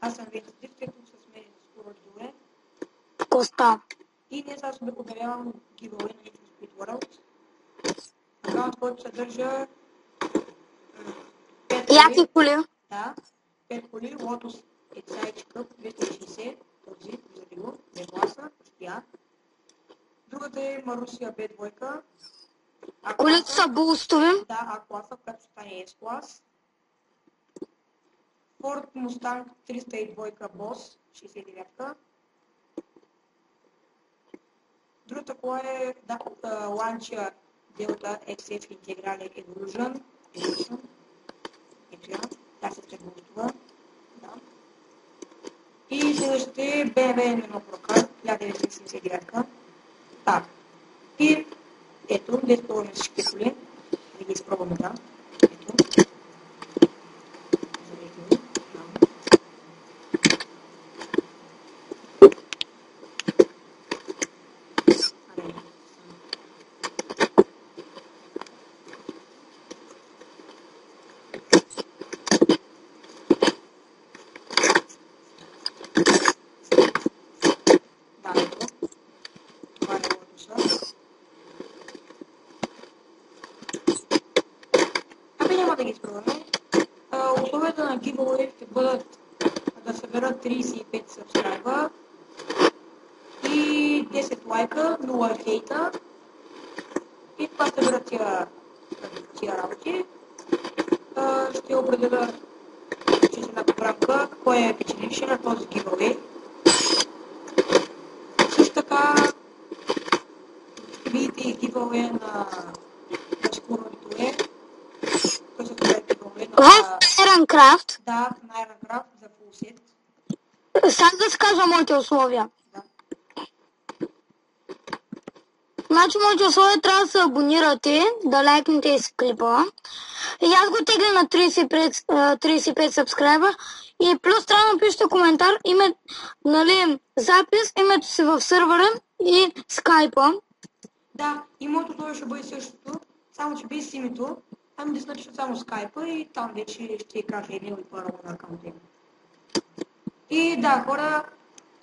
Аз съм Венци Директор, тук с мен скоро добре. Коста. И днес аз ще обявявам giveaway на Need for Speed World. Акаунт, който съдържа 5 Яки коли? Да, 5 коли, Lotus Excite Cup 260, този, виждате го, 2 класа, я. Другата е Marussia B2. Колите са булстови? Да, А класа, която стане S клас. Ford Mustang 302 Boss 69. Другата кола е Lancia Delta XF Integrale Evolution. Ето я, тя се тръгнува. Да. И следващата е BMW M1 Procar 1979. Так. И ето, днес пробваме всички коли. Да ги изпробваме, да. Ето. Няма да ги изпробваме. Условията на giveaway ще бъдат да съберат 35 сабскрайба и 10 лайка, 0 хейта. И това съберат тия работи. Ще определя чрез една програмка кой е печеливши на този giveaway. Също така ще видите и giveaway на скоро видео. В Ironcraft? Да, на Ironcraft за full set. Сега да си кажа моите условия. Да. Значи моите условия трябва да се абонирате, да лайкнете си клипа. И аз го тегля на 35 сабскрайба. И плюс трябва да напишете коментар, запис, името си в сървъра и скайпа. Да, и моето условие ще бъде същото, само че без името. Ами да значи само скайпа и там вече ще кажа имейл и парол на акаунта. И да, хора,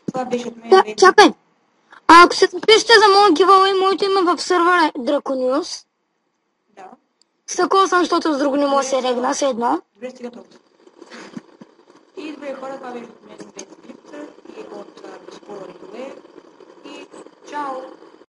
това беше от мен. Да, чакай. Ако се запишете за моят giveaway, моето име в сървъра е Draconius. Да. С такова съм, защото с друго не мога да се регна, с едно. Добре, стига толкова. И добре, хора, това беше от мен.